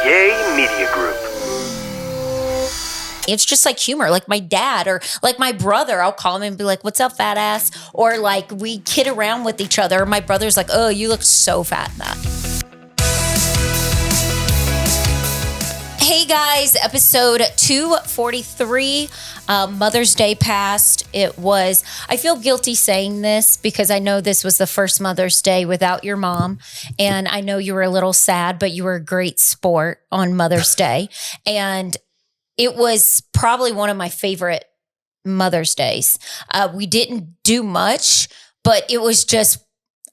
Yay Media Group. It's just like humor, like my dad or like my brother. I'll call him and be like, what's up, fat ass? Or like we kid around with each other. My brother's like, oh, you look so fat in that. Hey guys, episode 243, Mother's Day passed. I feel guilty saying this because I know this was the first Mother's Day without your mom. And I know you were a little sad, but you were a great sport on Mother's Day. And it was probably one of my favorite Mother's Days. We didn't do much, but it was just,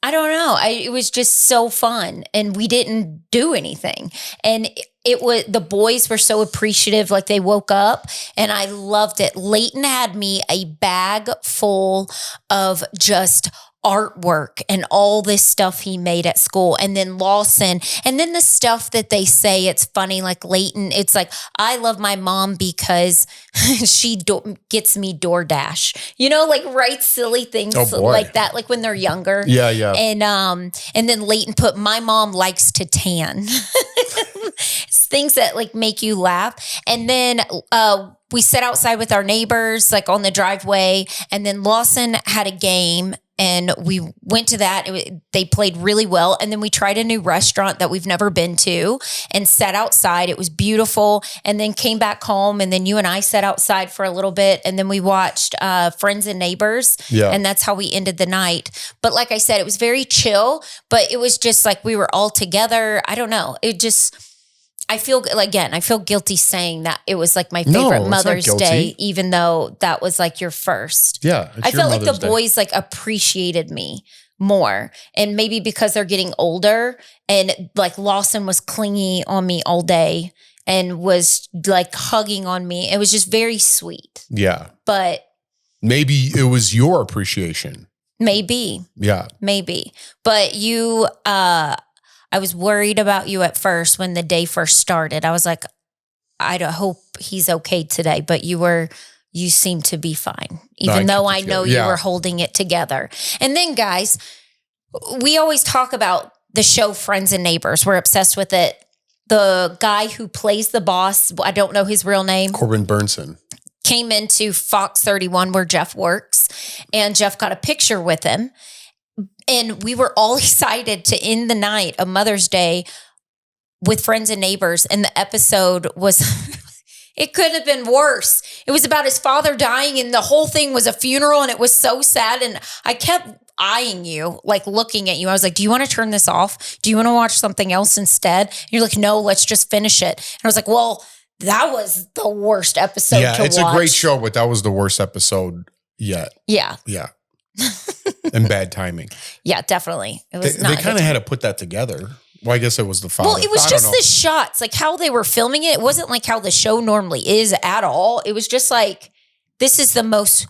I don't know. It was just so fun, and we didn't do anything. And the boys were so appreciative. Like they woke up, and I loved it. Leighton had me a bag full of just artwork and all this stuff he made at school. And then Lawson, and then the stuff that they say, it's funny, like Leighton, it's like, I love my mom because she gets me DoorDash, like write silly things like that, like when they're younger. Yeah, yeah. And then Leighton put, my mom likes to tan. It's things that like make you laugh. And then we sat outside with our neighbors, like on the driveway. And then Lawson had a game, and we went to that. They played really well. And then we tried a new restaurant that we've never been to and sat outside. It was beautiful. And then came back home. And then you and I sat outside for a little bit. And then we watched Friends and Neighbors. Yeah. And that's how we ended the night. But like I said, it was very chill, but it was just like we were all together. I don't know. I feel guilty saying that it was like my favorite Mother's Day, even though that was like your first. Yeah. I felt like the boys like appreciated me more, and maybe because they're getting older, and like Lawson was clingy on me all day and was like hugging on me. It was just very sweet. Yeah. But maybe it was your appreciation. Maybe. Yeah. Maybe. But I was worried about you at first when the day first started. I was like, I hope he's okay today. But you seemed to be fine, even though I know you were holding it together. And then, guys, we always talk about the show Friends and Neighbors. We're obsessed with it. The guy who plays the boss, I don't know his real name. Corbin Burnson. Came into Fox 31 where Jeff works, and Jeff got a picture with him. And we were all excited to end the night of Mother's Day with Friends and Neighbors. And the episode was, it couldn't have been worse. It was about his father dying, and the whole thing was a funeral, and it was so sad. And I kept eyeing you, like looking at you. I was like, do you want to turn this off? Do you want to watch something else instead? And you're like, no, let's just finish it. And I was like, well, that was the worst episode to watch. Yeah, it's a great show, but that was the worst episode yet. Yeah. Yeah. And bad timing. Yeah, definitely. It was they kind of had to put that together. Well, I guess it was the father. Well, it was just the shots, like how they were filming it. It wasn't like how the show normally is at all. It was just like, this is the most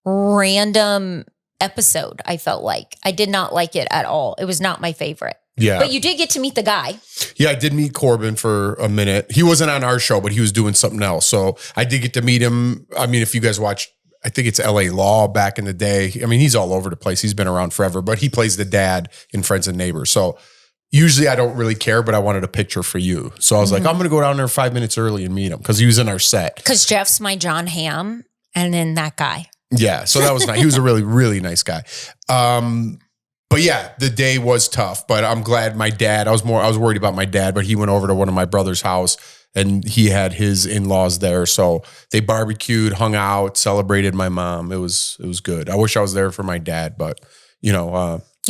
random episode, I felt like. I did not like it at all. It was not my favorite. Yeah. But you did get to meet the guy. Yeah, I did meet Corbin for a minute. He wasn't on our show, but he was doing something else. So I did get to meet him. I mean, if you guys watch, I think it's LA Law back in the day. I mean, he's all over the place. He's been around forever, but he plays the dad in Friends and Neighbors. So usually I don't really care, but I wanted a picture for you. So I was like, I'm going to go down there 5 minutes early and meet him because he was in our set. Because Jeff's my John Hamm, and then that guy. Yeah, so that was nice. He was a really, really nice guy. But yeah, the day was tough, but I'm glad my dad, I was worried about my dad, but he went over to one of my brother's house and he had his in-laws there. So they barbecued, hung out, celebrated my mom. It was good. I wish I was there for my dad, but you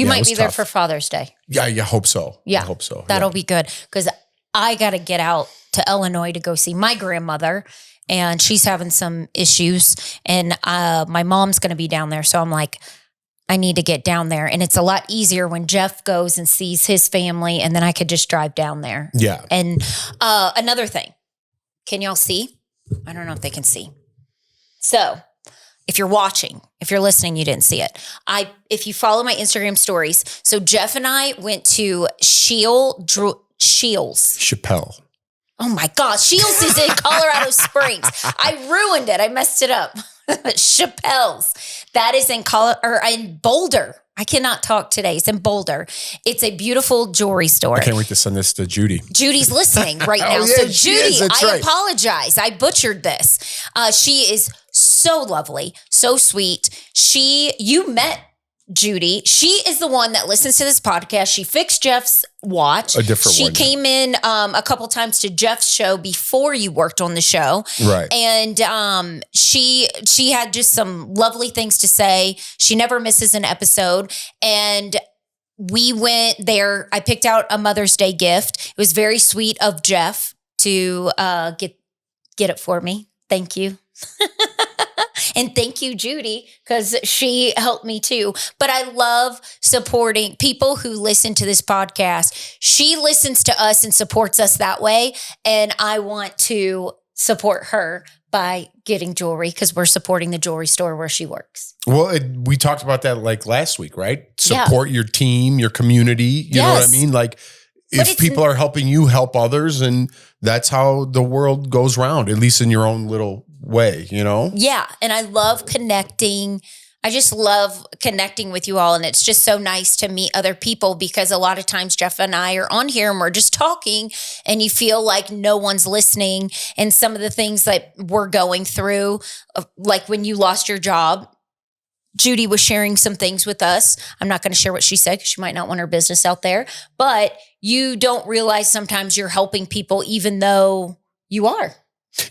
might be there for Father's Day. Yeah, I hope so. Yeah, I hope so. That'll be good because I got to get out to Illinois to go see my grandmother, and she's having some issues, and my mom's going to be down there. So I'm like, I need to get down there. And it's a lot easier when Jeff goes and sees his family, and then I could just drive down there. Yeah. And another thing, can y'all see? I don't know if they can see. So if you're watching, if you're listening, you didn't see it. If you follow my Instagram stories, so Jeff and I went to Shields. Chappelle. Oh my gosh, Shields is in Colorado Springs. I ruined it. I messed it up. Chappelle's. That is in Boulder. I cannot talk today. It's in Boulder. It's a beautiful jewelry store. I can't wait to send this to Judy. Judy's listening right now. Yeah, So Judy, I right. apologize. I butchered this. She is so lovely, so sweet. You met Judy. She is the one that listens to this podcast. She fixed Jeff's watch. A different she one. She came in a couple times to Jeff's show before you worked on the show. Right. And she had just some lovely things to say. She never misses an episode. And we went there. I picked out a Mother's Day gift. It was very sweet of Jeff to get it for me. Thank you. And thank you, Judy, because she helped me too. But I love supporting people who listen to this podcast. She listens to us and supports us that way. And I want to support her by getting jewelry because we're supporting the jewelry store where she works. Well, we talked about that like last week, right? Support your team, your community. You know what I mean? Like if people are helping you, help others. And that's how the world goes round, at least in your own little way, you know? Yeah. And I love connecting. I just love connecting with you all. And it's just so nice to meet other people because a lot of times Jeff and I are on here and we're just talking and you feel like no one's listening. And some of the things that we're going through, like when you lost your job, Judy was sharing some things with us. I'm not going to share what she said because she might not want her business out there, but you don't realize sometimes you're helping people even though you are.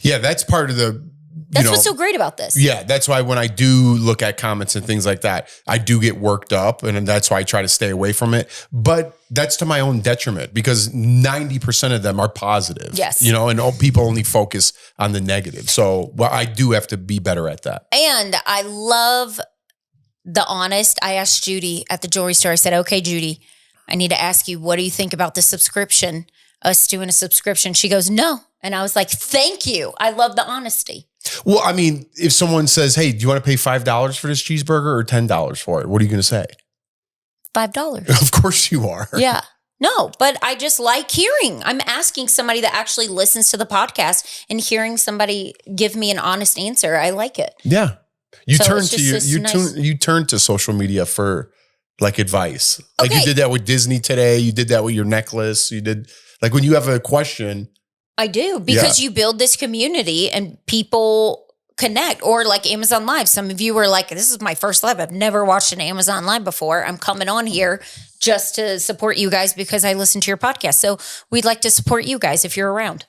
Yeah, that's part of the... That's what's so great about this. Yeah, that's why when I do look at comments and things like that, I do get worked up, and that's why I try to stay away from it. But that's to my own detriment because 90% of them are positive. Yes. You know, and people only focus on the negative. So I do have to be better at that. And I love the honest. I asked Judy at the jewelry store, I said, okay, Judy, I need to ask you, what do you think about the subscription, us doing a subscription? She goes, no. And I was like, thank you. I love the honesty. Well, I mean, if someone says, hey, do you want to pay $5 for this cheeseburger or $10 for it? What are you going to say? $5. Of course you are. Yeah. No, but I just like hearing. I'm asking somebody that actually listens to the podcast and hearing somebody give me an honest answer. I like it. Yeah. You So turn it's to just you turn to social media for like advice. Like Okay. you did that with Disney today. You did that with your necklace. You did like when you have a question. I do because you build this community and people connect, or like Amazon Live. Some of you were like, this is my first live. I've never watched an Amazon Live before. I'm coming on here just to support you guys because I listen to your podcast. So we'd like to support you guys if you're around.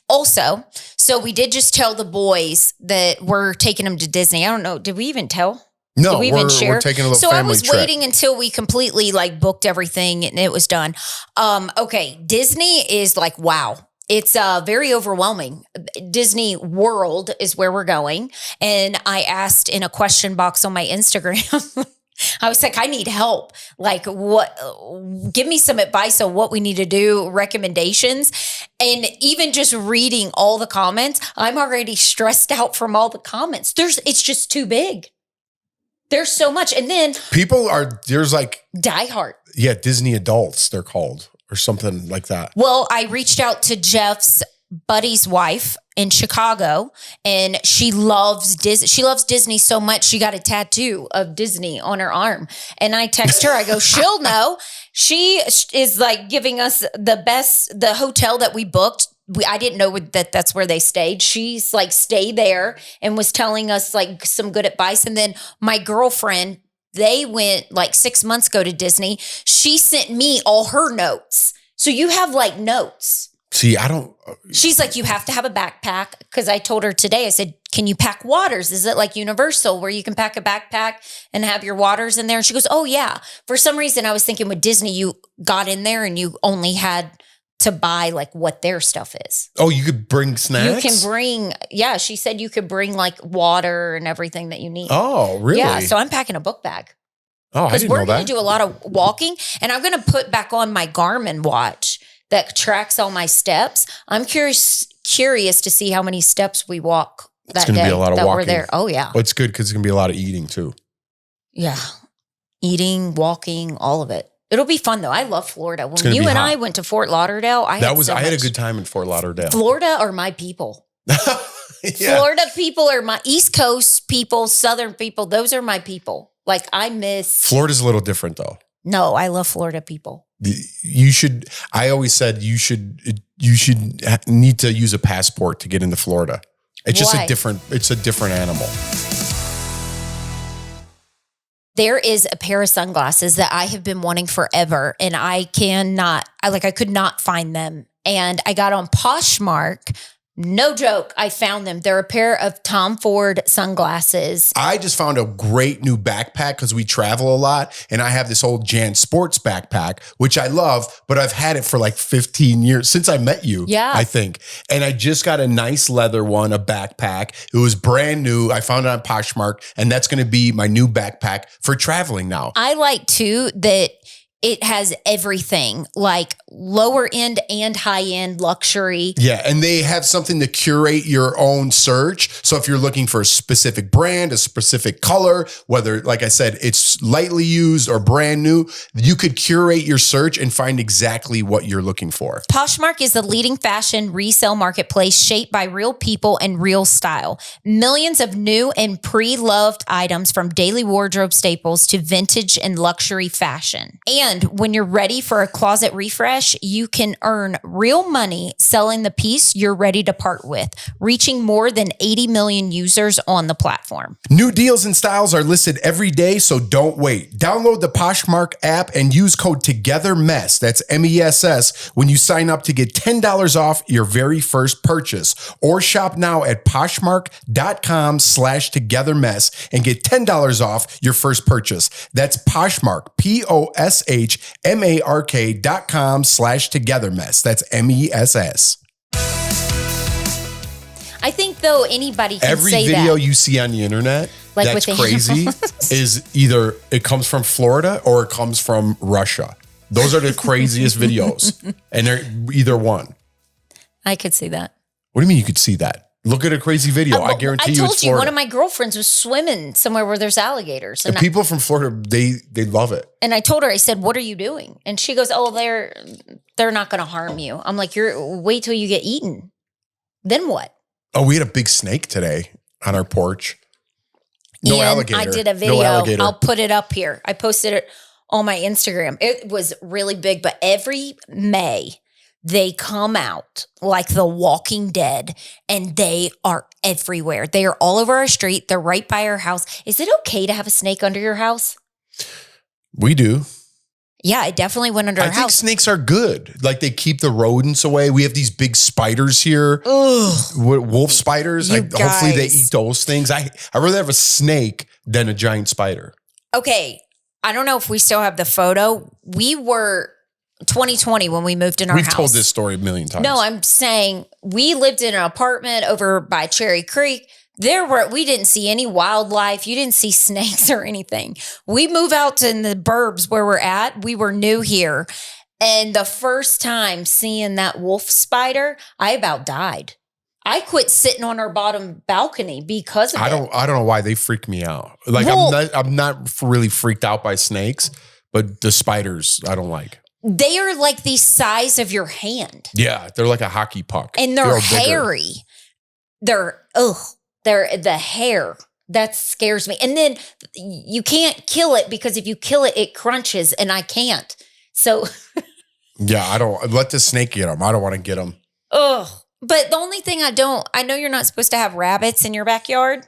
Also, so we did just tell the boys that we're taking them to Disney. I don't know. Did we even tell? No, Did we even share? we're taking a little so family I was trip. waiting until we completely like booked everything and it was done. Okay. Disney is like, wow. It's very overwhelming. Disney World is where we're going. And I asked in a question box on my Instagram, I was like, I need help. Like give me some advice on what we need to do, recommendations. And even just reading all the comments, I'm already stressed out from all the comments. It's just too big. There's so much. And then there's like Die Hart. Yeah, Disney adults, they're called, or something like that. Well, I reached out to Jeff's buddy's wife in Chicago, and she loves Disney. She loves Disney so much, she got a tattoo of Disney on her arm. And I text her, I go, she'll know. She is like giving us the hotel that we booked. I didn't know that that's where they stayed. She's like, stay there, and was telling us like some good advice. And then my girlfriend, they went like 6 months ago to Disney. She sent me all her notes. So you have like notes. See, I don't. She's like, you have to have a backpack. Because I told her today, I said, can you pack waters? Is it like Universal where you can pack a backpack and have your waters in there? And she goes, oh yeah. For some reason, I was thinking with Disney, you got in there and you only had to buy like what their stuff is. Oh, you could bring snacks? You can bring, yeah, she said you could bring like water and everything that you need. Oh, really? Yeah, so I'm packing a book bag. Oh, I didn't know that. Because we're going to do a lot of walking, and I'm going to put back on my Garmin watch that tracks all my steps. I'm curious to see how many steps we walk that It's going to day be a lot of that walking. we're there. Oh, yeah. Well, it's good because it's going to be a lot of eating too. Yeah. Eating, walking, all of it. It'll be fun though. I love Florida. When gonna you be and hot. I went to Fort Lauderdale, I had a good time in Fort Lauderdale. Florida are my people. Yeah. Florida people are my East Coast people, Southern people. Those are my people. Like I miss. Florida's a little different though. No, I love Florida people. I always said you should need to use a passport to get into Florida. It's just it's a different animal. There is a pair of sunglasses that I have been wanting forever, and I could not find them. And I got on Poshmark. No joke, I found them. They're a pair of Tom Ford sunglasses. I just found a great new backpack because we travel a lot. And I have this old Jan Sports backpack, which I love, but I've had it for like 15 years since I met you, I think. And I just got a nice leather one, a backpack. It was brand new. I found it on Poshmark, and that's going to be my new backpack for traveling now. I like too that it has everything, like lower end and high end luxury. Yeah. And they have something to curate your own search. So if you're looking for a specific brand, a specific color, whether, like I said, it's lightly used or brand new, you could curate your search and find exactly what you're looking for. Poshmark is the leading fashion resale marketplace shaped by real people and real style. Millions of new and pre-loved items from daily wardrobe staples to vintage and luxury fashion. And when you're ready for a closet refresh, you can earn real money selling the piece you're ready to part with, reaching more than 80 million users on the platform. New deals and styles are listed every day, so don't wait. Download the Poshmark app and use code Togethermess, that's MESS, when you sign up to get $10 off your very first purchase. Or shop now at Poshmark.com/Togethermess and get $10 off your first purchase. That's Poshmark, POSHMARK.com/Togetherness. That's MESS. I think though anybody can Every say video that. you see on the internet Like that's with the crazy is either it comes from Florida or it comes from Russia. Those are the craziest videos. And they're either one. I could see that. What do you mean you could see that? Look at a crazy video. I guarantee you it's Florida. I told you one of my girlfriends was swimming somewhere where there's alligators. And people from Florida, they love it. And I told her, I said, "What are you doing?" And she goes, "Oh, they're not going to harm you." I'm like, wait till you get eaten. Then what? Oh, we had a big snake today on our porch. No alligator. I did a video. I'll put it up here. I posted it on my Instagram. It was really big, but every May they come out like the Walking Dead, and they are everywhere. They are all over our street. They're right by our house. Is it okay to have a snake under your house? We do. Yeah, it definitely went under our house. I think snakes are good. Like they keep the rodents away. We have these big spiders here. Ugh. Wolf spiders. Hopefully they eat those things. I'd rather have a snake than a giant spider. Okay. I don't know if we still have the photo. We were 2020 when we moved in our house. We've told this story a million times. No, I'm saying we lived in an apartment over by Cherry Creek. We didn't see any wildlife. You didn't see snakes or anything. We move out to the burbs where we're at. We were new here. And the first time seeing that wolf spider, I about died. I quit sitting on our bottom balcony because of it. I don't know why they freak me out. Like I'm not really freaked out by snakes, but the spiders I don't like. They are like the size of your hand. Yeah, they're like a hockey puck. And they're hairy. They're the hair. That scares me. And then you can't kill it because if you kill it, it crunches and I can't. So. Yeah, I don't let the snake get them. I don't want to get them. Ugh. But the only thing I know you're not supposed to have rabbits in your backyard,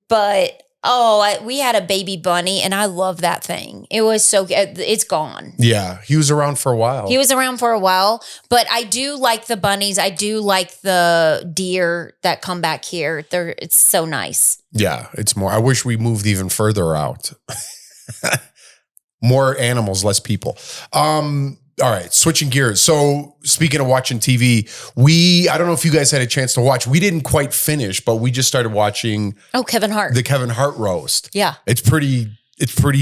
but we had a baby bunny and I love that thing. It was so good. It's gone. Yeah. He was around for a while. But I do like the bunnies. I do like the deer that come back here. It's so nice. Yeah. It's more, I wish we moved even further out. More animals, less people. All right, switching gears. So speaking of watching TV, I don't know if you guys had a chance to watch. We didn't quite finish, but we just started watching Kevin Hart. The Kevin Hart roast. Yeah. It's pretty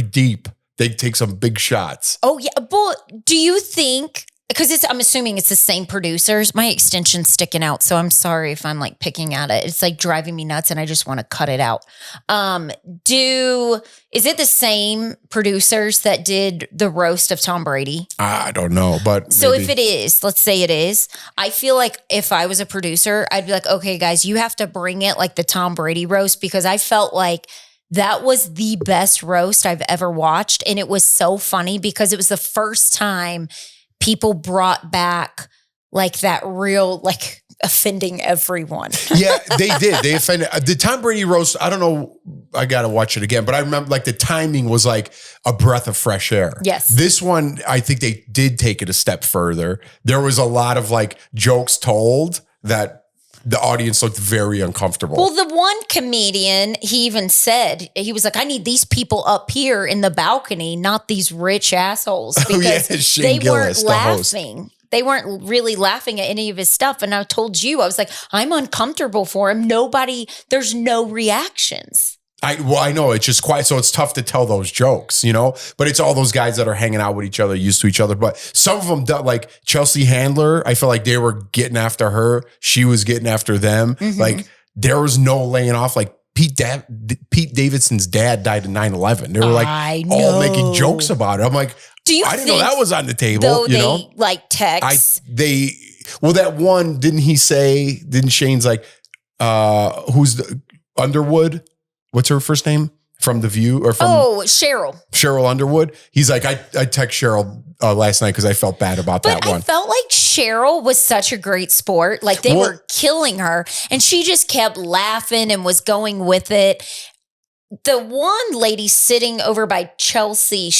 deep. They take some big shots. Oh yeah. But do you think, because I'm assuming it's the same producers, my extension's sticking out, so I'm sorry if I'm like picking at it. It's like driving me nuts and I just want to cut it out. Is it the same producers that did the roast of Tom Brady? I don't know, but so maybe. If it is, let's say it is, I feel like if I was a producer, I'd be like, okay, guys, you have to bring it like the Tom Brady roast, because I felt like That was the best roast I've ever watched. And it was so funny because it was the first time people brought back like that real, like offending everyone. Yeah, they did. They offended. The Tom Brady roast, I don't know. I got to watch it again. But I remember like the timing was like a breath of fresh air. Yes. This one, I think they did take it a step further. There was a lot of like jokes told that the audience looked very uncomfortable. Well, the one comedian, he even said, he was like, I need these people up here in the balcony, not these rich assholes. Because Shane Gillis, weren't laughing. They weren't really laughing at any of his stuff. And I told you, I was like, I'm uncomfortable for him. There's no reactions. I know it's just quiet. So it's tough to tell those jokes, you know, but it's all those guys that are hanging out with each other, used to each other. But some of them, like Chelsea Handler, I feel like they were getting after her. She was getting after them. Mm-hmm. Like there was no laying off. Like Pete Davidson's dad died in 9/11. They were like all making jokes about it. I'm like, I didn't know that was on the table. You know, like text. That one, didn't Shane's like, who's the Underwood? What's her first name? From The View or from Cheryl Underwood. He's like, I text Cheryl last night because I felt bad about that one. I felt like Cheryl was such a great sport. Like they were killing her and she just kept laughing and was going with it. The one lady sitting over by Chelsea,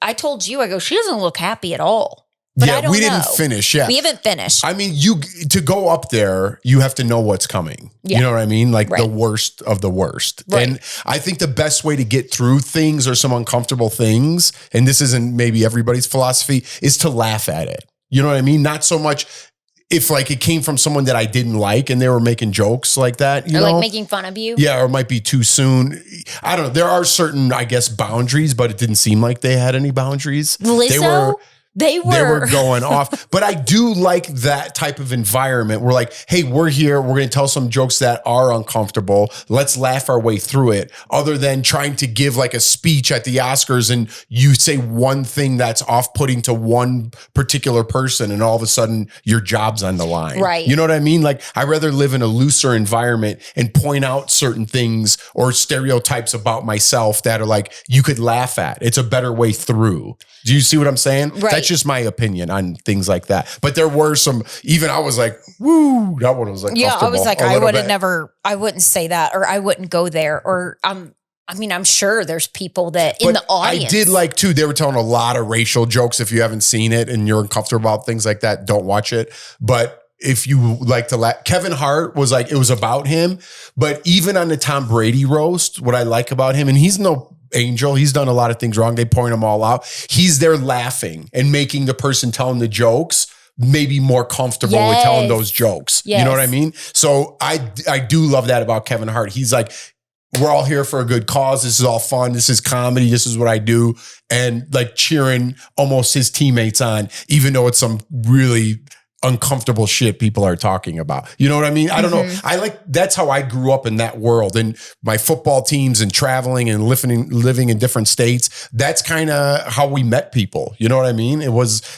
I told you, she doesn't look happy at all. But I don't we didn't finish. Yeah, we haven't finished. I mean, to go up there, you have to know what's coming. Yeah. You know what I mean? Like the worst of the worst. Right. And I think the best way to get through things or some uncomfortable things, and this isn't maybe everybody's philosophy, is to laugh at it. You know what I mean? Not so much if like it came from someone that I didn't like and they were making jokes like that, you know, like making fun of you. Yeah. Or it might be too soon. I don't know. There are certain, I guess, boundaries, but it didn't seem like they had any boundaries. They were going off. But I do like that type of environment. We're like, hey, we're here. We're going to tell some jokes that are uncomfortable. Let's laugh our way through it. Other than trying to give like a speech at the Oscars and you say one thing that's off-putting to one particular person and all of a sudden your job's on the line. Right. You know what I mean? Like I'd rather live in a looser environment and point out certain things or stereotypes about myself that are like, you could laugh at. It's a better way through. Do you see what I'm saying? Right. That's just my opinion on things like that. But there were some, even I was like, woo, that one was like, yeah, I was like, I wouldn't say that, or I wouldn't go there. Or I'm sure there's people that in the audience. I did like too, they were telling a lot of racial jokes. If you haven't seen it and you're uncomfortable about things like that, don't watch it. But if you like to laugh, Kevin Hart was like, it was about him. But even on the Tom Brady roast, what I like about him, and he's no angel. He's done a lot of things wrong. They point him all out. He's there laughing and making the person telling the jokes maybe more comfortable with telling those jokes. Yes. You know what I mean? So I do love that about Kevin Hart. He's like, we're all here for a good cause. This is all fun. This is comedy. This is what I do. And like cheering almost his teammates on, even though it's some really uncomfortable shit people are talking about. You know what I mean? I don't know. That's how I grew up in that world and my football teams and traveling and living in different states. That's kind of how we met people. You know what I mean?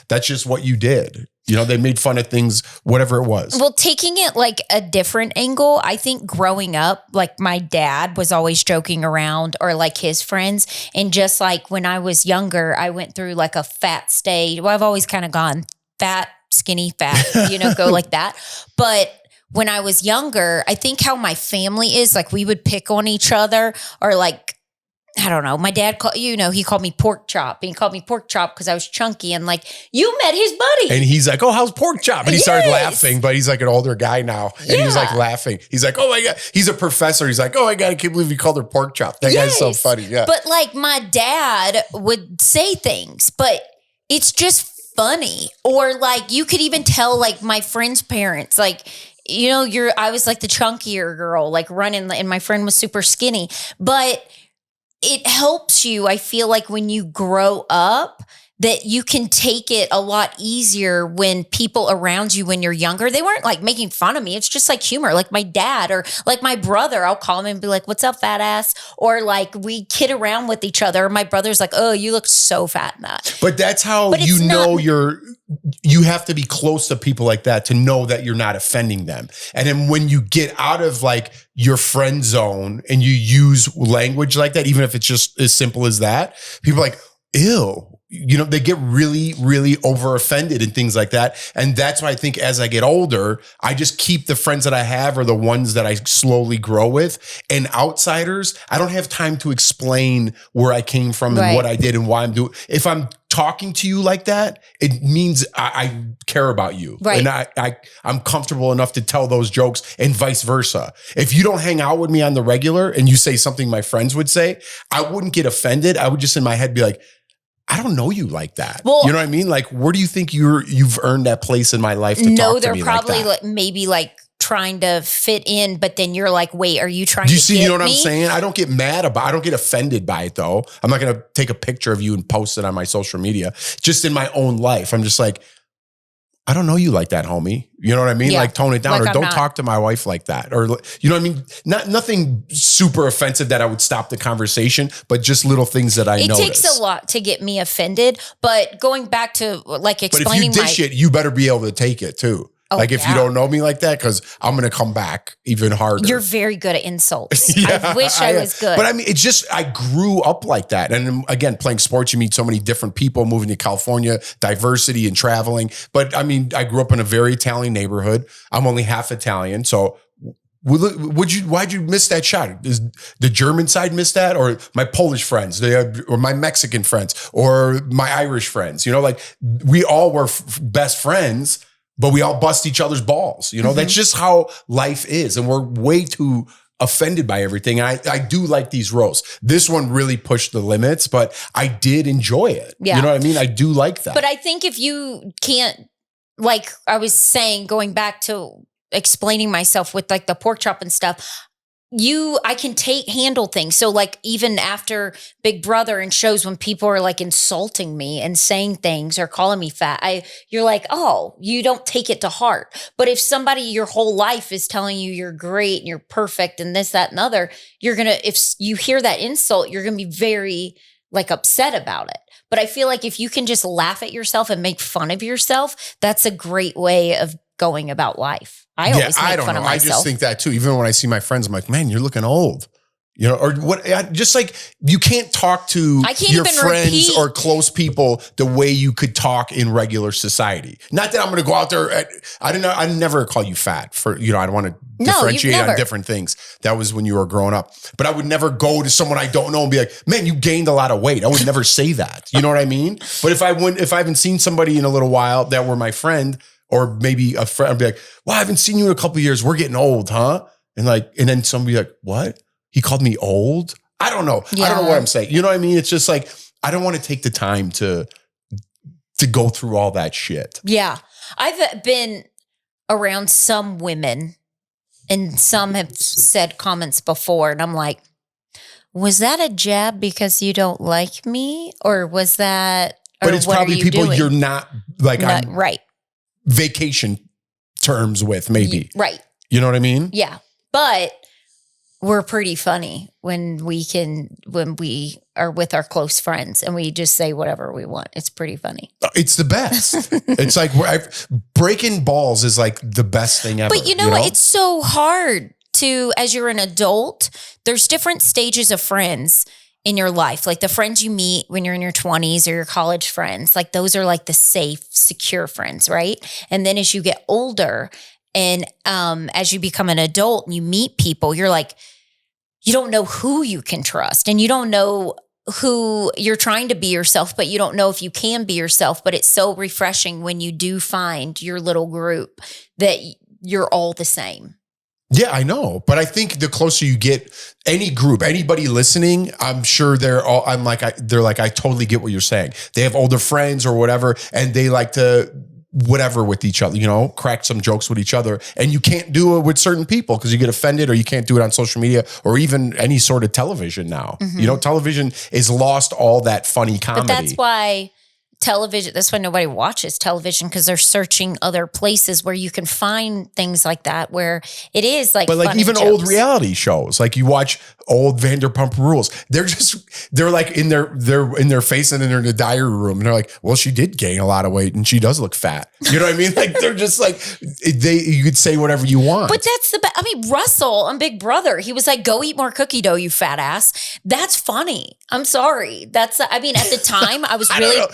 That's just what you did. You know, they made fun of things, whatever it was. Well, taking it like a different angle, I think growing up, like my dad was always joking around or like his friends. And just like when I was younger, I went through like a fat stage. Well, I've always kind of gone fat, skinny, fat, go like that. But when I was younger, I think how my family is, like we would pick on each other or like, I don't know. My dad he called me pork chop. And he called me pork chop because I was chunky and like, you met his buddy. And he's like, oh, how's pork chop? And he started laughing, but he's like an older guy now. And he was like laughing. He's like, oh my God. He's a professor. He's like, oh my God, I can't believe he called her pork chop. That guy's so funny. Yeah. But like my dad would say things, but it's just funny. Or like you could even tell like my friend's parents, like, I was like the chunkier girl, like running, and my friend was super skinny. But it helps you, I feel like, when you grow up, that you can take it a lot easier when people around you when you're younger, they weren't like making fun of me. It's just like humor. Like my dad or like my brother, I'll call him and be like, what's up, fat ass? Or like we kid around with each other. My brother's like, oh, you look so fat in that. But that's how you know you have to be close to people like that to know that you're not offending them. And then when you get out of like your friend zone and you use language like that, even if it's just as simple as that, people are like, ew. You know, they get really, really over offended and things like that. And that's why I think as I get older, I just keep the friends that I have or the ones that I slowly grow with. And outsiders, I don't have time to explain where I came from and what I did and why I'm doing. If I'm talking to you like that, it means I care about you. Right. And I'm comfortable enough to tell those jokes and vice versa. If you don't hang out with me on the regular and you say something my friends would say, I wouldn't get offended. I would just in my head be like, I don't know you like that. Well, you know what I mean? Like, where do you think you've earned that place in my life to talk to me like that? No, they're probably like maybe like trying to fit in, but then you're like, wait, are you trying to get me? Do you see, you know what I'm saying? I don't get I don't get offended by it though. I'm not going to take a picture of you and post it on my social media. Just in my own life, I'm just like, I don't know you like that, homie. You know what I mean? Yeah. Like tone it down, like or don't talk to my wife like that. Or, you know what I mean? Nothing super offensive that I would stop the conversation, but just little things that I notice. It takes a lot to get me offended, but going back to like explaining but if you dish it, you better be able to take it too. Oh, like if you don't know me like that, because I'm going to come back even harder. You're very good at insults. I wish I was good. But I mean, it's just, I grew up like that. And again, playing sports, you meet so many different people, moving to California, diversity and traveling. But I mean, I grew up in a very Italian neighborhood. I'm only half Italian. So why'd you miss that shot? Is the German side miss that? Or my Polish friends, or my Mexican friends, or my Irish friends? You know, like we all were best friends, but we all bust each other's balls. You know, that's just how life is. And we're way too offended by everything. And I do like these roasts. This one really pushed the limits, but I did enjoy it. Yeah. You know what I mean? I do like that. But I think if you can't, like I was saying, going back to explaining myself with like the pork chop and stuff, I can handle things. So like even after Big Brother and shows, when people are like insulting me and saying things or calling me fat, you're like, oh, you don't take it to heart. But if somebody your whole life is telling you you're great and you're perfect and this, that, and other, if you hear that insult, you're going to be very like upset about it. But I feel like if you can just laugh at yourself and make fun of yourself, that's a great way of going about life. I always make fun of myself. I just think that too. Even when I see my friends, I'm like, man, you're looking old. You know, or what? Just like you can't talk to your friends or close people the way you could talk in regular society. Not that I'm going to go out there. I never call you fat for, you know, I don't want to differentiate on different things. That was when you were growing up. But I would never go to someone I don't know and be like, man, you gained a lot of weight. I would never say that. You know what I mean? But if I haven't seen somebody in a little while that were my friend, or maybe a friend, I'd be like, well, I haven't seen you in a couple of years. We're getting old, huh? And then somebody like, what? He called me old? I don't know. Yeah. I don't know what I'm saying. You know what I mean? It's just like, I don't want to take the time to go through all that shit. Yeah. I've been around some women and some have said comments before, and I'm like, was that a jab because you don't like me? Or was that, or but it's probably people doing? You're not like, right. Vacation terms with, maybe. Right. You know what I mean? Yeah. But we're pretty funny when we are with our close friends and we just say whatever we want. It's pretty funny. It's the best. It's like breaking balls is like the best thing ever. But you know what? It's so hard as you're an adult, there's different stages of friends in your life. Like the friends you meet when you're in your 20s or your college friends, like those are like the safe, secure friends, right? And then as you get older and as you become an adult and you meet people, you're like, you don't know who you can trust and you don't know who you're trying to be yourself, but you don't know if you can be yourself. But it's so refreshing when you do find your little group that you're all the same. Yeah, I know. But I think the closer you get, any group, anybody listening, I'm sure they're like, I totally get what you're saying. They have older friends or whatever, and they like to whatever with each other, you know, crack some jokes with each other. And you can't do it with certain people because you get offended, or you can't do it on social media or even any sort of television now. Mm-hmm. You know, television has lost all that funny comedy. But that's why television. That's why nobody watches television, because they're searching other places where you can find things like that, where it is like, but like funny even jokes. old reality shows, like you watch old Vanderpump Rules, they're like in their face and then they're in the diary room and they're like, well, she did gain a lot of weight and she does look fat. You know what I mean? Like they're just like, you could say whatever you want. But that's the best. I mean, Russell on Big Brother, he was like, go eat more cookie dough, you fat ass. That's funny. I'm sorry. I mean, at the time I was really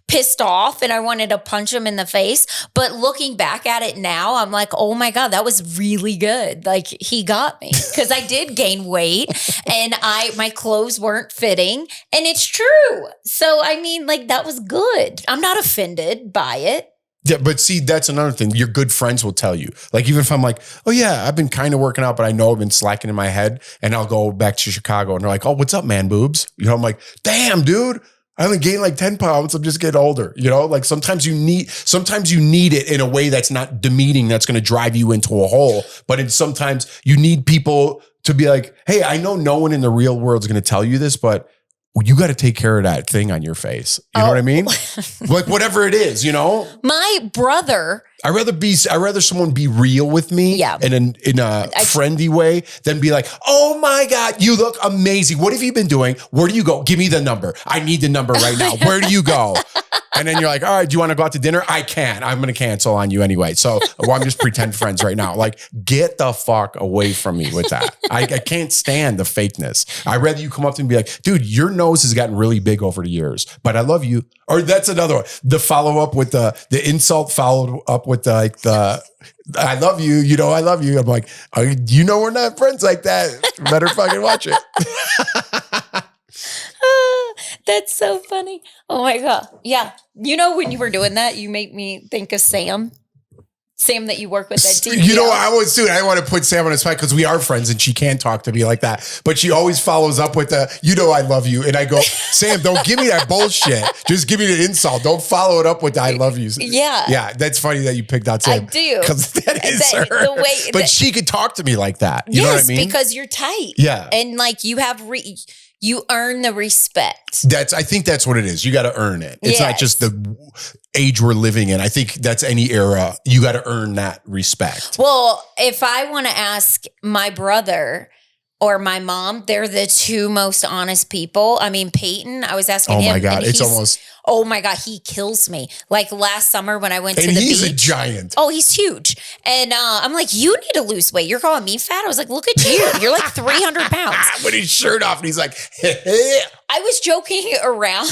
pissed off and I wanted to punch him in the face. But looking back at it now, I'm like, oh my God, that was really good. Like he got me, because I did gain weight and my clothes weren't fitting, and it's true. So, I mean, like that was good. I'm not offended by it. Yeah, but see, that's another thing. Your good friends will tell you. Like, even if I'm like, oh yeah, I've been kind of working out, but I know I've been slacking in my head, and I'll go back to Chicago and they're like, oh, what's up, man boobs? You know, I'm like, damn, dude, I only gained like 10 pounds. I'm just getting older. You know, like sometimes you need it in a way that's not demeaning, that's going to drive you into a hole. But sometimes you need people to be like, hey, I know no one in the real world is going to tell you this, but you got to take care of that thing on your face. You know what I mean? Like whatever it is, you know? My brother, I'd rather someone be real with me in a friendly way than be like, oh my God, you look amazing. What have you been doing? Where do you go? Give me the number. I need the number right now. Where do you go? And then you're like, all right, do you want to go out to dinner? I can't. I'm going to cancel on you anyway. So I'm just pretend friends right now. Like, get the fuck away from me with that. I can't stand the fakeness. I'd rather you come up to me and be like, dude, your nose has gotten really big over the years, but I love you. Or that's another one. The follow up with the insult followed up with the I love you, you know, I love you. I'm like, you know, we're not friends like that. Better fucking watch it. That's so funny. Oh my God. Yeah. You know, when you were doing that, you made me think of Sam that you work with at TV. You know, I want to put Sam on his spot because we are friends and she can't talk to me like that. But she always follows up with you know, I love you. And I go, Sam, don't give me that bullshit. Just give me the insult. Don't follow it up with I love you. Yeah. Yeah. That's funny that you picked out Sam. I do. Because that is her. But she could talk to me like that. You know what I mean? Because you're tight. Yeah. And like you have you earn the respect. I think that's what it is. You got to earn it. It's not just the age we're living in. I think that's any era. You got to earn that respect. Well, if I want to ask my brother or my mom, they're the two most honest people. I mean, Peyton, I was asking him. Oh my God. It's almost. Oh my God, he kills me. Like last summer when I went to the beach. And he's a giant. Oh, he's huge. And I'm like, you need to lose weight. You're calling me fat? I was like, look at you. You're like 300 pounds. With his shirt off and he's like, I was joking around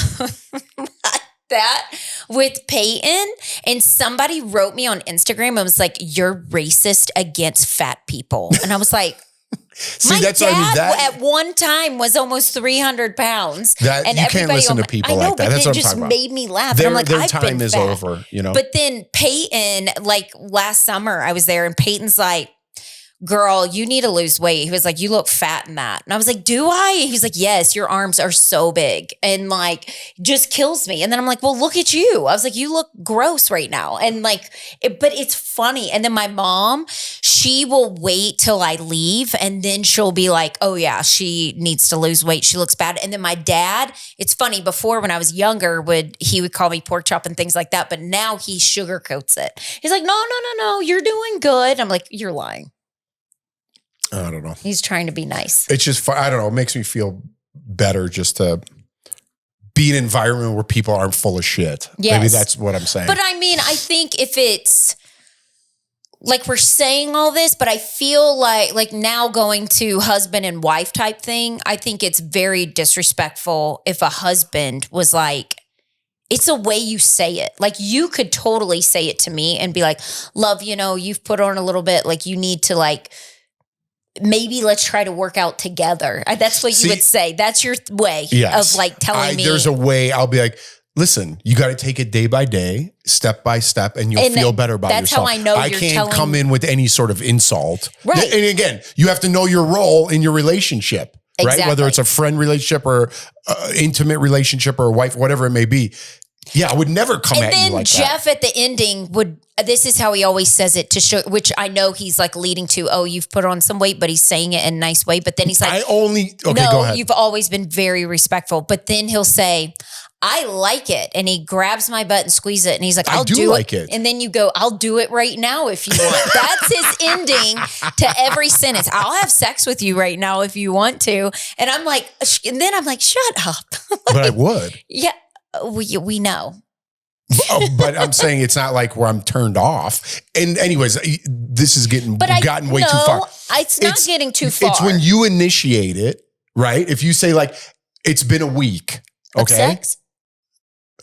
that with Peyton, and somebody wrote me on Instagram and was like, you're racist against fat people. And I was like, see, my that's dad what I mean. at one time was almost 300 pounds. And you can't listen to people like that. That's what I'm talking about. It just made me laugh. And I'm like, their I've time been is fat. over, you know? But then Peyton, like last summer I was there and Peyton's like, girl, you need to lose weight. He was like, you look fat in that. And I was like, do I? He's like, yes, your arms are so big and like just kills me. And then I'm like, well, look at you. I was like, you look gross right now. And like, but it's funny. And then my mom, she will wait till I leave and then she'll be like, oh yeah, she needs to lose weight. She looks bad. And then my dad, it's funny, before when I was younger, he would call me pork chop and things like that. But now he sugarcoats it. He's like, no, you're doing good. I'm like, you're lying. I don't know. He's trying to be nice. It's just, I don't know. It makes me feel better just to be in an environment where people aren't full of shit. Yes. Maybe that's what I'm saying. But I mean, I think if it's like we're saying all this, but I feel like now going to husband and wife type thing, I think it's very disrespectful if a husband was like, it's a way you say it. Like you could totally say it to me and be like, love, you know, you've put on a little bit, like you need to like, maybe let's try to work out together. That's what you would say. That's your way of like telling me. There's a way I'll be like, listen, you got to take it day by day, step by step, and you'll feel better about yourself. That's how I know I you're can't come in with any sort of insult. Right. And again, you have to know your role in your relationship, exactly. right? Whether it's a friend relationship or intimate relationship or a wife, whatever it may be. Yeah, I would never come at you like that. And then Jeff at the ending this is how he always says it to show, which I know he's like leading to, oh, you've put on some weight, but he's saying it in a nice way. But then he's like, go ahead. You've always been very respectful. But then he'll say, I like it. And he grabs my butt and squeezes it. And he's like, I'll do like it. And then you go, I'll do it right now if you want. That's his ending to every sentence. I'll have sex with you right now if you want to. And I'm like, and then I'm like, shut up. But I would. Yeah, we know. But I'm saying it's not like where I'm turned off. And anyways, this is gotten way too far. It's not getting too far. It's when you initiate it, right? If you say like, it's been a week, okay? Of sex?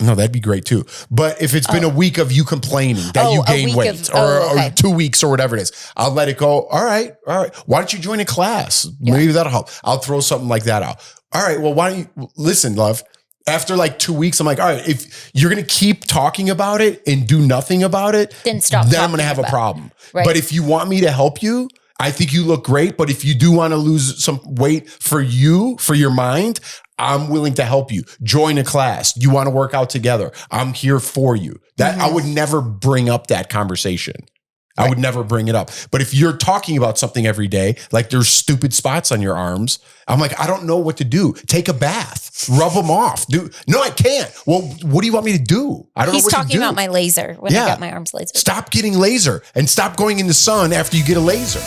No, that'd be great too. But if it's been a week of you complaining that you gain weight or 2 weeks or whatever it is, I'll let it go. All right. Why don't you join a class? Yeah. Maybe that'll help. I'll throw something like that out. All right. Well, why don't you listen, love? After like 2 weeks, I'm like, all right, if you're going to keep talking about it and do nothing about it, then I'm going to have a problem. Right. But if you want me to help you, I think you look great. But if you do want to lose some weight for your mind, I'm willing to help you. Join a class. You want to work out together? I'm here for you. That I would never bring up that conversation. Right. I would never bring it up. But if you're talking about something every day, like there's stupid spots on your arms, I'm like, I don't know what to do. Take a bath, rub them off. No, I can't. Well, what do you want me to do? I don't know what to do. He's talking about my laser when I got my arms lasered. Stop getting laser and stop going in the sun after you get a laser.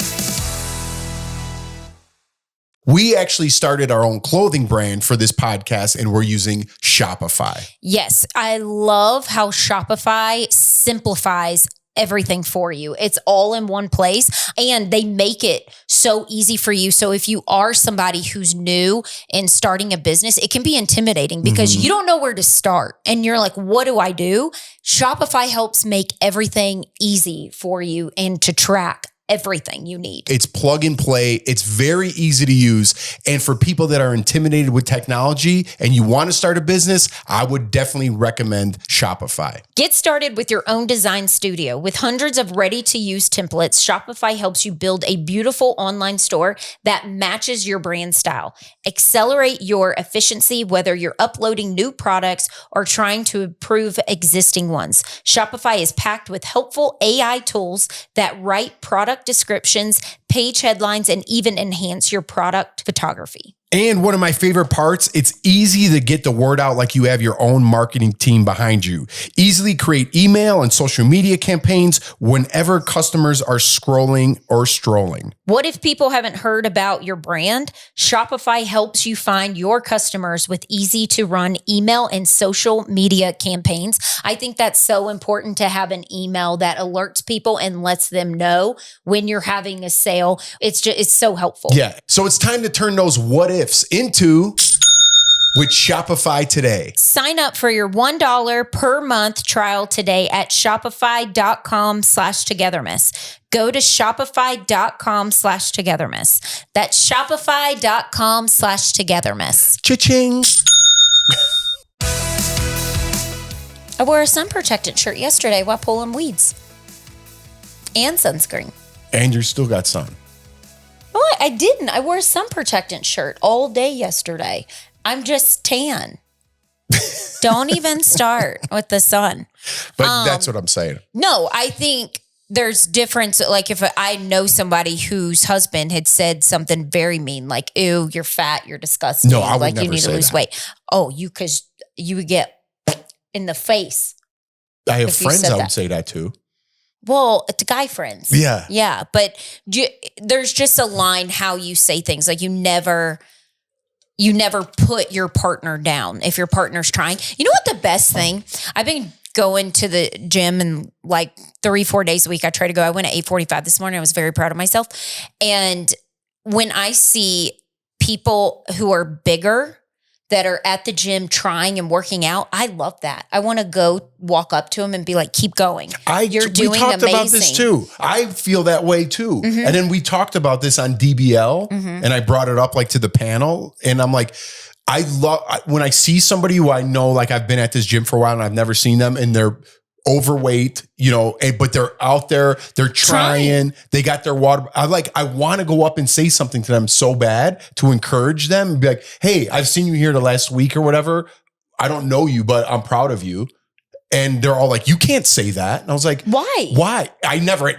We actually started our own clothing brand for this podcast, and we're using Shopify. Yes, I love how Shopify simplifies everything for you. It's all in one place, and they make it so easy for you. So if you are somebody who's new in starting a business, it can be intimidating because you don't know where to start. And you're like, what do I do? Shopify helps make everything easy for you and to track everything you need. It's plug and play. It's very easy to use. And for people that are intimidated with technology and you want to start a business, I would definitely recommend Shopify. Get started with your own design studio. With hundreds of ready-to-use templates, Shopify helps you build a beautiful online store that matches your brand style. Accelerate your efficiency, whether you're uploading new products or trying to improve existing ones. Shopify is packed with helpful AI tools that write product descriptions, page headlines, and even enhance your product photography. And one of my favorite parts, it's easy to get the word out like you have your own marketing team behind you. Easily create email and social media campaigns whenever customers are scrolling or strolling. What if people haven't heard about your brand? Shopify helps you find your customers with easy to run email and social media campaigns. I think that's so important to have an email that alerts people and lets them know when you're having a sale. It's so helpful. Yeah. So it's time to turn those what ifs into with Shopify today. Sign up for your $1 per month trial today at shopify.com/togetherness. Go to shopify.com/togetherness. That's shopify.com/togetherness. Cha-ching. I wore a sun protectant shirt yesterday while pulling weeds and sunscreen. And you still got sun. Oh, I didn't. I wore a sun protectant shirt all day yesterday. I'm just tan. Don't even start with the sun. But that's what I'm saying. No, I think there's difference. Like if I know somebody whose husband had said something very mean, like, ew, you're fat, you're disgusting. No, I would like never you need say to lose that. weight. Oh, because you would get in the face. I have friends I would say that to. Well, it's guy friends. Yeah. Yeah. But there's just a line how you say things. Like you never put your partner down if your partner's trying. You know what the best thing? I've been going to the gym and like 3-4 days a week. I try to go. I went at 8:45 this morning. I was very proud of myself. And when I see people who are bigger that are at the gym trying and working out, I love that. I want to go walk up to them and be like, keep going. You're doing we talked amazing. about this too. I feel that way too. And then we talked about this on DBL and I brought it up like to the panel and I'm like, I love when I see somebody who I know, like I've been at this gym for a while and I've never seen them and they're overweight, but they're out there, they're trying, they got their water. I want to go up and say something to them so bad to encourage them and be like, hey, I've seen you here the last week or whatever. I don't know you, but I'm proud of you. And they're all like, you can't say that. And I was like, why? I never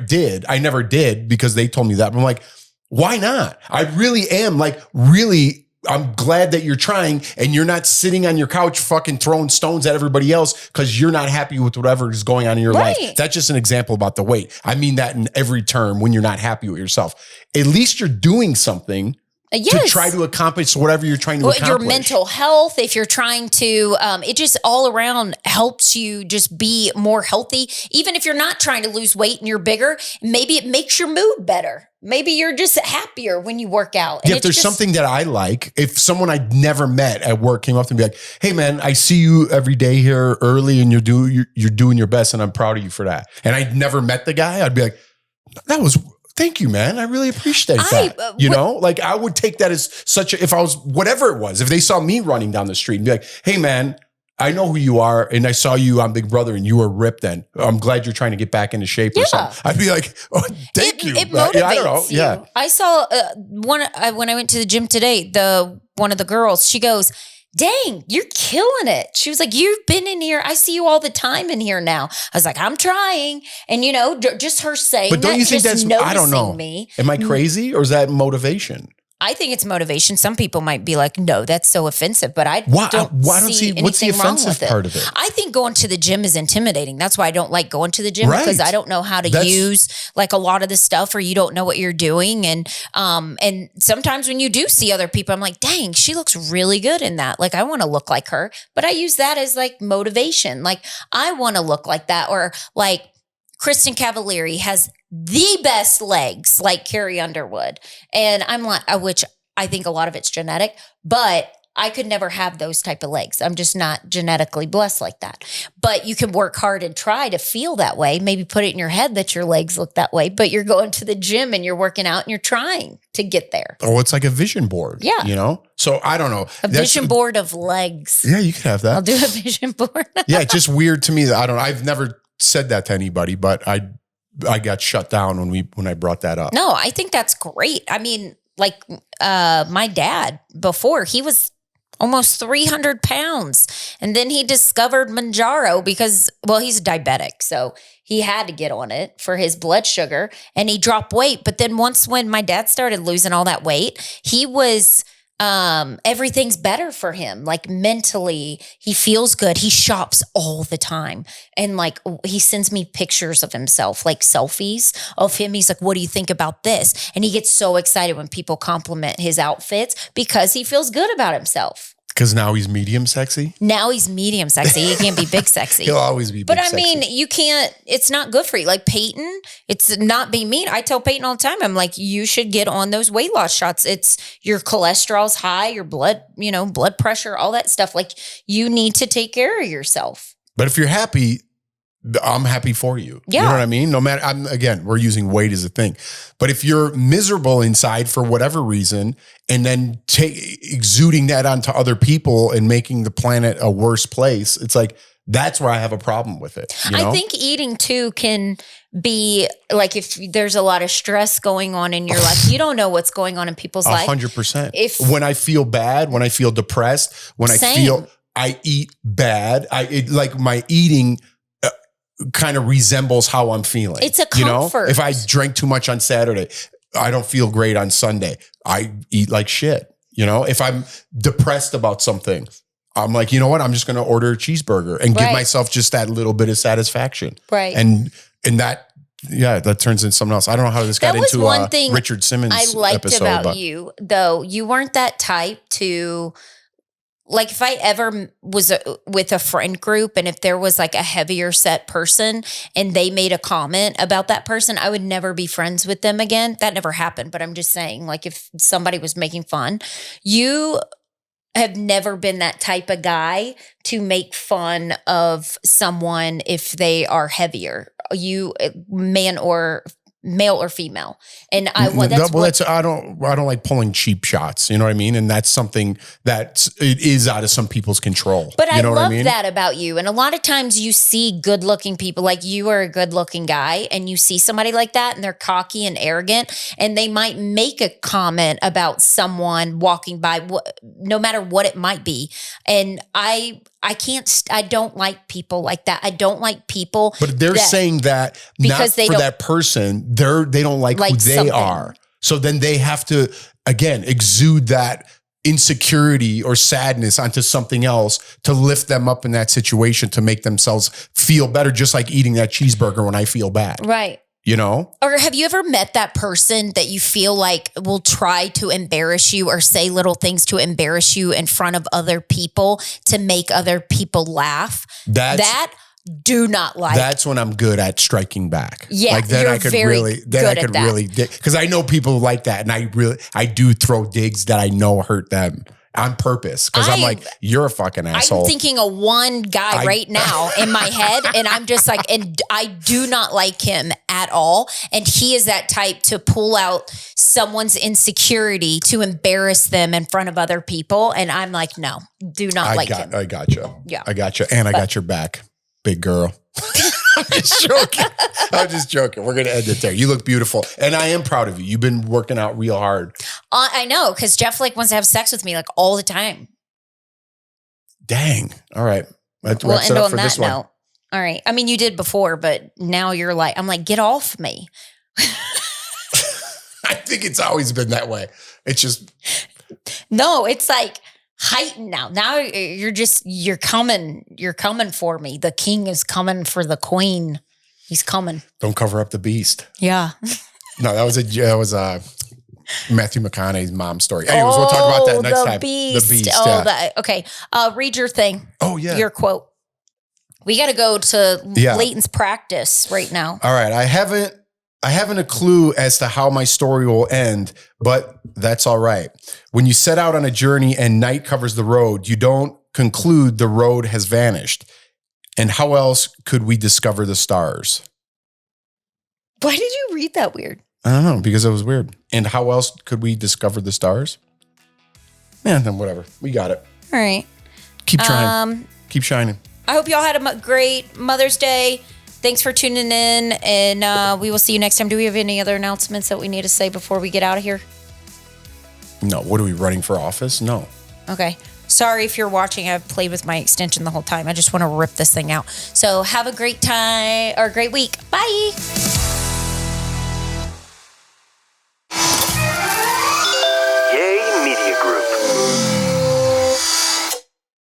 did because they told me that. But I'm like, why not? I really am like really I'm glad that you're trying and you're not sitting on your couch fucking throwing stones at everybody else because you're not happy with whatever is going on in your life. That's just an example about the weight. I mean that in every term when you're not happy with yourself. At least you're doing something to try to accomplish whatever you're trying to accomplish. Your mental health, if you're trying to, it just all around helps you just be more healthy. Even if you're not trying to lose weight and you're bigger, maybe it makes your mood better. Maybe you're just happier when you work out. And if there's something that I like, if someone I'd never met at work came up to me like, hey man, I see you every day here early and you're doing your best and I'm proud of you for that. And I'd never met the guy, I'd be like, thank you, man. I really appreciate that. You know, like I would take that as if I was, whatever it was, if they saw me running down the street and be like, hey man, I know who you are. And I saw you on Big Brother and you were ripped then. I'm glad you're trying to get back into shape or something. I'd be like, oh, thank you. It motivates I don't know. you. Yeah. I saw when I went to the gym today, one of the girls, she goes, dang, you're killing it. She was like, you've been in here. I see you all the time in here now. I was like, I'm trying. And you know, just her saying but don't you think that's, I don't know. Me. Am I crazy or is that motivation? I think it's motivation. Some people might be like, no, that's so offensive, but I don't see what's the offensive part of it? I think going to the gym is intimidating. That's why I don't like going to the gym because I don't know how to use like a lot of the stuff or you don't know what you're doing. And sometimes when you do see other people, I'm like, dang, she looks really good in that. Like I want to look like her, but I use that as like motivation. Like I want to look like that or like Kristen Cavallari has the best legs like Carrie Underwood. And I'm like, which I think a lot of it's genetic, but I could never have those type of legs. I'm just not genetically blessed like that. But you can work hard and try to feel that way. Maybe put it in your head that your legs look that way, but you're going to the gym and you're working out and you're trying to get there. Oh, it's like a vision board. Yeah. You know? So I don't know. A vision board of legs. Yeah, you could have that. I'll do a vision board. Yeah, it's just weird to me that I don't know. I've never said that to anybody, but I got shut down when I brought that up. No, I think that's great. I mean, like my dad before, he was almost 300 pounds. And then he discovered Manjaro because, well, he's diabetic. So he had to get on it for his blood sugar and he dropped weight. But then when my dad started losing all that weight, he was everything's better for him. Like mentally, he feels good. He shops all the time. And like, he sends me pictures of himself, like selfies of him. He's like, what do you think about this? And he gets so excited when people compliment his outfits because he feels good about himself. Because now he's medium sexy? Now he's medium sexy. He can't be big sexy. He'll always be big sexy. But I mean, you can't, it's not good for you. Like Peyton, it's not being mean. I tell Peyton all the time, I'm like, you should get on those weight loss shots. It's your cholesterol's high, your blood, blood pressure, all that stuff. Like you need to take care of yourself. But if you're happy, I'm happy for you. Yeah. You know what I mean? No matter, again, we're using weight as a thing. But if you're miserable inside for whatever reason, and then exuding that onto other people and making the planet a worse place, it's like, that's where I have a problem with it. You know? I think eating too can be like, if there's a lot of stress going on in your life, you don't know what's going on in people's life. 100%. When I feel bad, when I feel depressed, when I eat bad, like my eating kind of resembles how I'm feeling. It's a comfort. If I drank too much on Saturday, I don't feel great on Sunday. I eat like shit. If I'm depressed about something, I'm like, you know what? I'm just going to order a cheeseburger and give myself just that little bit of satisfaction. Right. And that, that turns into something else. I don't know how this got into one thing Richard Simmons I liked episode, about you, though. You weren't that type to... Like if I ever was with a friend group and if there was like a heavier set person and they made a comment about that person, I would never be friends with them again. That never happened. But I'm just saying, like if somebody was making fun, you have never been that type of guy to make fun of someone if they are heavier, male or female. And I don't like pulling cheap shots. You know what I mean? And that's something that it is out of some people's control. But I love that about you. And a lot of times you see good looking people, like you are a good looking guy, and you see somebody like that and they're cocky and arrogant and they might make a comment about someone walking by, no matter what it might be. And I don't like people like that. I don't like people. But they're saying that because not for that person, they don't like who they are. So then they have to, again, exude that insecurity or sadness onto something else to lift them up in that situation to make themselves feel better, just like eating that cheeseburger when I feel bad. Right. You know? Or have you ever met that person that you feel like will try to embarrass you or say little things to embarrass you in front of other people to make other people laugh? Do not like. That's when I'm good at striking back. Yeah, like then I could really, dig, because I know people like that, and I do throw digs that I know hurt them on purpose, because I'm like, you're a fucking asshole. I'm thinking of one guy right now in my head, and I'm just like, and I do not like him at all. And he is that type to pull out someone's insecurity to embarrass them in front of other people. And I'm like, no, do not like him. I got you. Yeah. I got you. And I got your back, big girl. I'm just joking. We're going to end it there. You look beautiful. And I am proud of you. You've been working out real hard. I know, because Jeff like wants to have sex with me like all the time. Dang. All right. Let's we'll wrap it end up on for that this note. one. All right. I mean, you did before, but now you're like, I'm like, get off me. I think it's always been that way. It's just. No, it's like heightened now. Now you're coming for me. The king is coming for the queen. He's coming. Don't cover up the beast. Yeah. No, that was Matthew McConaughey's mom story. Anyways, we'll talk about that next time. The beast. Oh, yeah. Okay. Read your thing. Oh, yeah. Your quote. We got to go to Leighton's practice right now. All right. I haven't a clue as to how my story will end, but that's all right. When you set out on a journey and night covers the road, you don't conclude the road has vanished. And how else could we discover the stars? Why did you read that weird? I don't know, because it was weird. And how else could we discover the stars? Man, then whatever. We got it. All right. Keep trying. Keep shining. I hope y'all had a great Mother's Day. Thanks for tuning in, and we will see you next time. Do we have any other announcements that we need to say before we get out of here? No. What are we, running for office? No. Okay. Sorry if you're watching. I've played with my extension the whole time. I just want to rip this thing out. So have a great time or a great week. Bye.